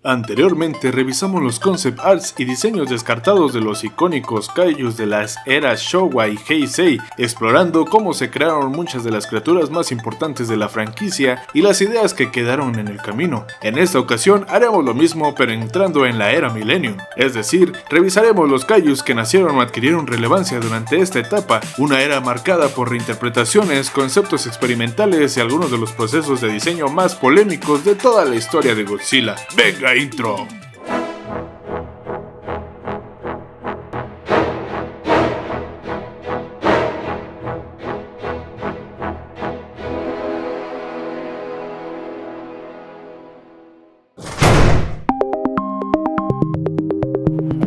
Anteriormente revisamos los concept arts y diseños descartados de los icónicos kaijus de las eras Showa y Heisei, explorando cómo se crearon muchas de las criaturas más importantes de la franquicia y las ideas que quedaron en el camino. En esta ocasión haremos lo mismo pero entrando en la era Millennium, es decir, revisaremos los kaijus que nacieron o adquirieron relevancia durante esta etapa, una era marcada por reinterpretaciones, conceptos experimentales y algunos de los procesos de diseño más polémicos de toda la historia de Godzilla. ¡Venga, intro!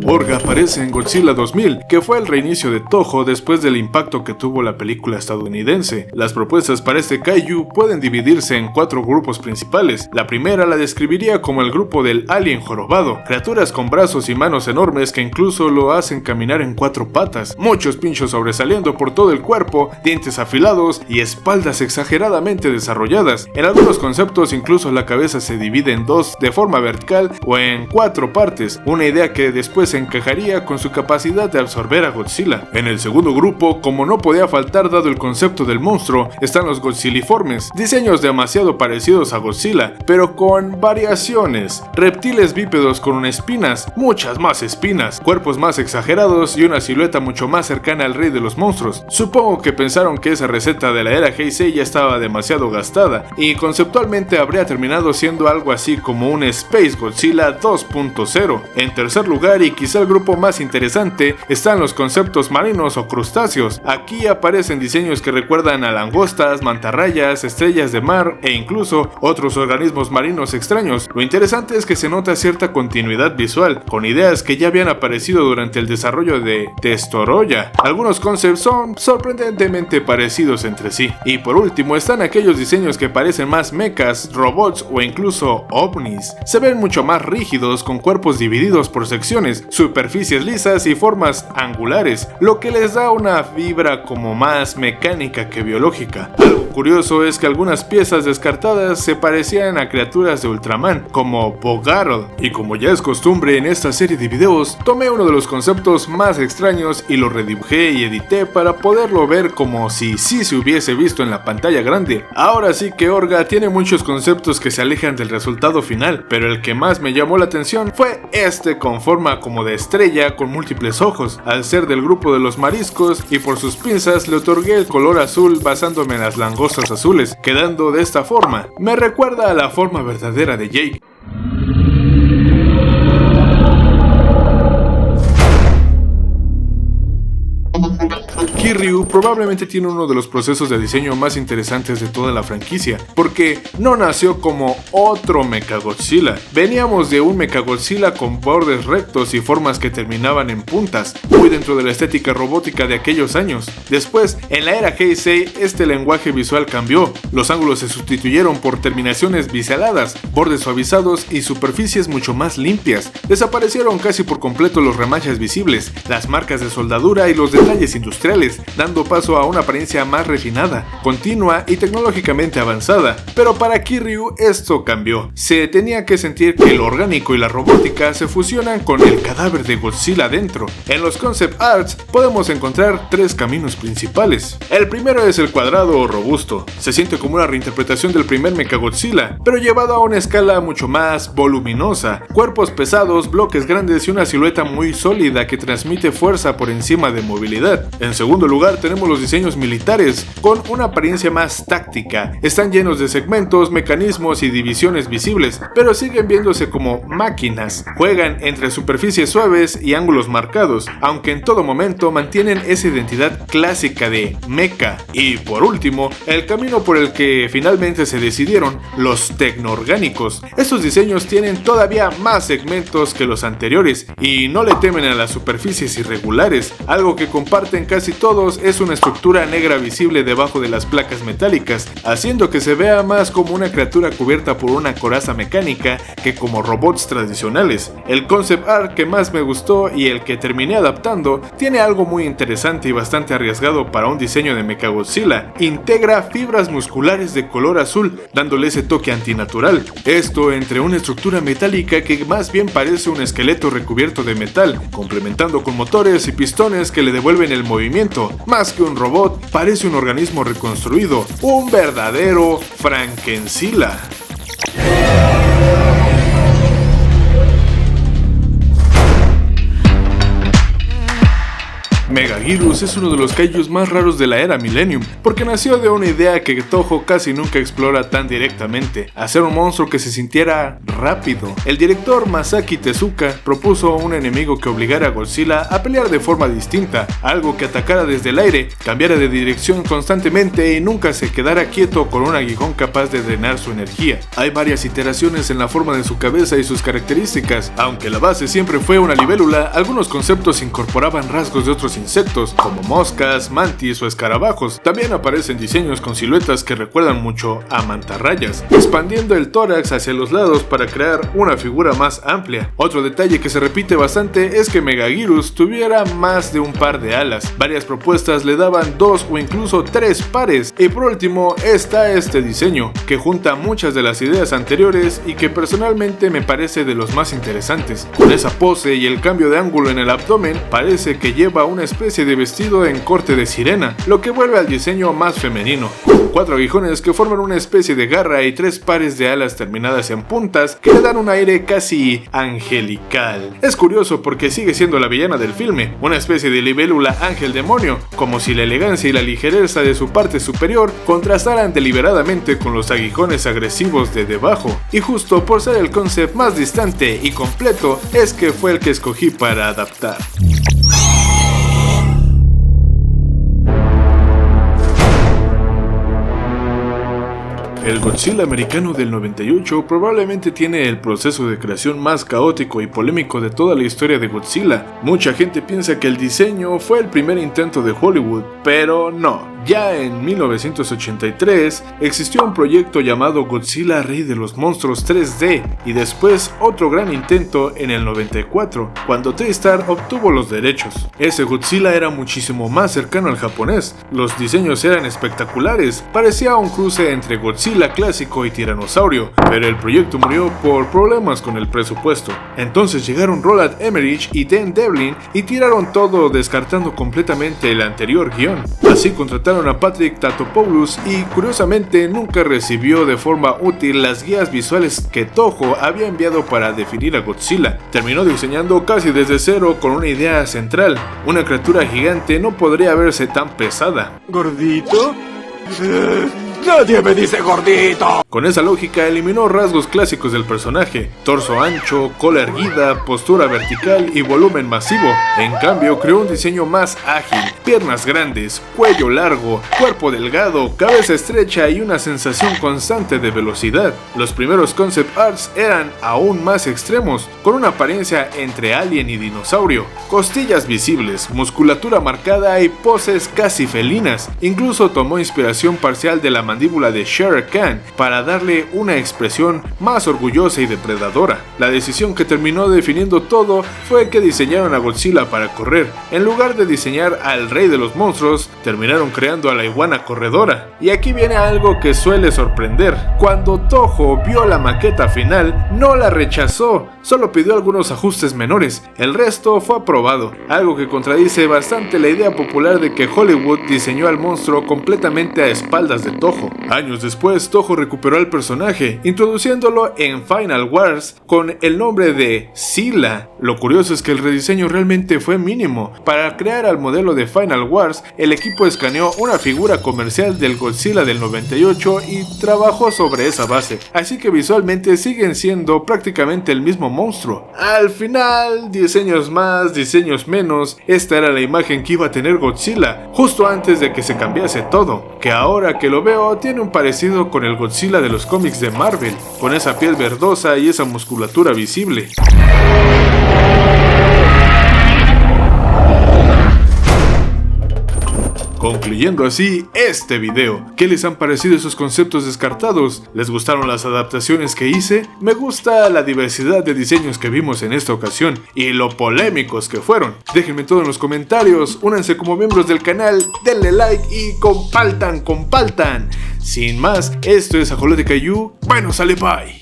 Orga aparece en Godzilla 2000, que fue el reinicio de Toho después del impacto que tuvo la película estadounidense. Las propuestas para este kaiju pueden dividirse en 4 grupos principales. La primera la describiría como el grupo del alien jorobado, criaturas con brazos y manos enormes que incluso lo hacen caminar en 4 patas, muchos pinchos sobresaliendo por todo el cuerpo, dientes afilados y espaldas exageradamente desarrolladas. En algunos conceptos incluso la cabeza se divide en 2 de forma vertical o en 4 partes, una idea que después se encajaría con su capacidad de absorber a Godzilla. En el segundo grupo, como no podía faltar dado el concepto del monstruo, están los Godzilliformes, diseños demasiado parecidos a Godzilla, pero con variaciones, reptiles bípedos con espinas, muchas más espinas, cuerpos más exagerados y una silueta mucho más cercana al rey de los monstruos. Supongo que pensaron que esa receta de la era Heisei ya estaba demasiado gastada, y conceptualmente habría terminado siendo algo así como un Space Godzilla 2.0. En tercer lugar, y quizá el grupo más interesante, están los conceptos marinos o crustáceos. Aquí aparecen diseños que recuerdan a langostas, mantarrayas, estrellas de mar e incluso otros organismos marinos extraños. Lo interesante es que se nota cierta continuidad visual, con ideas que ya habían aparecido durante el desarrollo de Testoroya. Algunos conceptos son sorprendentemente parecidos entre sí. Y por último están aquellos diseños que parecen más mechas, robots o incluso ovnis. Se ven mucho más rígidos, con cuerpos divididos por secciones, superficies lisas y formas angulares, lo que les da una vibra como más mecánica que biológica. Algo curioso es que algunas piezas descartadas se parecían a criaturas de Ultraman, como Bogarl, y como ya es costumbre en esta serie de videos, tomé uno de los conceptos más extraños y lo redibujé y edité para poderlo ver como si sí se hubiese visto en la pantalla grande. Ahora sí que Orga tiene muchos conceptos que se alejan del resultado final, pero el que más me llamó la atención fue este con forma como de estrella con múltiples ojos. Al ser del grupo de los mariscos y por sus pinzas le otorgué el color azul basándome en las langostas azules, quedando de esta forma. Me recuerda a la forma verdadera de Jake. Kiryu probablemente tiene uno de los procesos de diseño más interesantes de toda la franquicia, porque no nació como otro Mechagodzilla. Veníamos de un Mechagodzilla con bordes rectos y formas que terminaban en puntas, muy dentro de la estética robótica de aquellos años. Después, en la era Heisei, este lenguaje visual cambió. Los ángulos se sustituyeron por terminaciones biseladas, bordes suavizados y superficies mucho más limpias. Desaparecieron casi por completo los remaches visibles, las marcas de soldadura y los detalles industriales, dando paso a una apariencia más refinada, continua y tecnológicamente avanzada. Pero para Kiryu esto cambió. Se tenía que sentir que lo orgánico y la robótica se fusionan con el cadáver de Godzilla dentro. En los concept arts podemos encontrar 3 caminos principales. El primero es el cuadrado o robusto. Se siente como una reinterpretación del primer Mechagodzilla, pero llevado a una escala mucho más voluminosa. Cuerpos pesados, bloques grandes y una silueta muy sólida que transmite fuerza por encima de movilidad. En segundo lugar tenemos los diseños militares, con una apariencia más táctica. Están llenos de segmentos, mecanismos y divisiones visibles, pero siguen viéndose como máquinas. Juegan entre superficies suaves y ángulos marcados, aunque en todo momento mantienen esa identidad clásica de mecha. Y por último, el camino por el que finalmente se decidieron, los tecnoorgánicos. Estos diseños tienen todavía más segmentos que los anteriores y no le temen a las superficies irregulares, algo que comparten casi todos todos es una estructura negra visible debajo de las placas metálicas, haciendo que se vea más como una criatura cubierta por una coraza mecánica que como robots tradicionales. El concept art que más me gustó y el que terminé adaptando tiene algo muy interesante y bastante arriesgado para un diseño de Mechagodzilla. Integra fibras musculares de color azul, dándole ese toque antinatural. Esto entre una estructura metálica que más bien parece un esqueleto recubierto de metal, complementando con motores y pistones que le devuelven el movimiento. Más que un robot, parece un organismo reconstruido, un verdadero Frankencilla. Megaguirus es uno de los kaijus más raros de la era Millennium, porque nació de una idea que Toho casi nunca explora tan directamente: hacer un monstruo que se sintiera rápido. El director Masaki Tezuka propuso un enemigo que obligara a Godzilla a pelear de forma distinta, algo que atacara desde el aire, cambiara de dirección constantemente y nunca se quedara quieto con un aguijón capaz de drenar su energía. Hay varias iteraciones en la forma de su cabeza y sus características. Aunque la base siempre fue una libélula, algunos conceptos incorporaban rasgos de otros insectos, como moscas, mantis o escarabajos. También aparecen diseños con siluetas que recuerdan mucho a mantarrayas, expandiendo el tórax hacia los lados para crear una figura más amplia. Otro detalle que se repite bastante es que Megaguirus tuviera más de un par de alas. Varias propuestas le daban 2 o incluso 3 pares, y por último está este diseño, que junta muchas de las ideas anteriores y que personalmente me parece de los más interesantes. Con esa pose y el cambio de ángulo en el abdomen, parece que lleva una especie de vestido en corte de sirena, lo que vuelve al diseño más femenino, con 4 aguijones que forman una especie de garra y 3 pares de alas terminadas en puntas que le dan un aire casi angelical. Es curioso porque sigue siendo la villana del filme, una especie de libélula ángel demonio, como si la elegancia y la ligereza de su parte superior contrastaran deliberadamente con los aguijones agresivos de debajo, y justo por ser el concept más distante y completo es que fue el que escogí para adaptar. El Godzilla americano del 98 probablemente tiene el proceso de creación más caótico y polémico de toda la historia de Godzilla. Mucha gente piensa que el diseño fue el primer intento de Hollywood, pero no. Ya en 1983 existió un proyecto llamado Godzilla Rey de los Monstruos 3D, y después otro gran intento en el 94, cuando TriStar obtuvo los derechos. Ese Godzilla era muchísimo más cercano al japonés, los diseños eran espectaculares, parecía un cruce entre Godzilla clásico y tiranosaurio, pero el proyecto murió por problemas con el presupuesto. Entonces llegaron Roland Emmerich y Dan Devlin y tiraron todo, descartando completamente el anterior guión. Así contrataron a Patrick Tatopoulos y curiosamente nunca recibió de forma útil las guías visuales que Toho había enviado para definir a Godzilla. Terminó diseñando casi desde cero con una idea central: una criatura gigante no podría verse tan pesada. ¿Gordito? ¡Nadie me dice gordito! Con esa lógica eliminó rasgos clásicos del personaje: torso ancho, cola erguida, postura vertical y volumen masivo. En cambio, creó un diseño más ágil, piernas grandes, cuello largo, cuerpo delgado, cabeza estrecha y una sensación constante de velocidad. Los primeros concept arts eran aún más extremos, con una apariencia entre alien y dinosaurio, costillas visibles, musculatura marcada y poses casi felinas. Incluso tomó inspiración parcial de la mandíbula de Shere Khan para darle una expresión más orgullosa y depredadora. La decisión que terminó definiendo todo fue que diseñaron a Godzilla para correr. En lugar de diseñar al rey de los monstruos, terminaron creando a la iguana corredora. Y aquí viene algo que suele sorprender: cuando Toho vio la maqueta final, no la rechazó, solo pidió algunos ajustes menores, el resto fue aprobado, algo que contradice bastante la idea popular de que Hollywood diseñó al monstruo completamente a espaldas de Toho. Años después, Toho recuperó al personaje, introduciéndolo en Final Wars con el nombre de Zilla. Lo curioso es que el rediseño realmente fue mínimo. Para crear al modelo de Final Wars, el equipo escaneó una figura comercial del Godzilla del 98 y trabajó sobre esa base, así que visualmente siguen siendo prácticamente el mismo monstruo. Al final, diseños más, diseños menos, esta era la imagen que iba a tener Godzilla, justo antes de que se cambiase todo, que ahora que lo veo tiene un parecido con el Godzilla de los cómics de Marvel, con esa piel verdosa y esa musculatura visible. Concluyendo así este video, ¿qué les han parecido esos conceptos descartados? ¿Les gustaron las adaptaciones que hice? Me gusta la diversidad de diseños que vimos en esta ocasión y lo polémicos que fueron. Déjenme todo en los comentarios, únanse como miembros del canal, denle like y compartan. Sin más, esto es Ajolote Caillou. Bueno, sale, bye.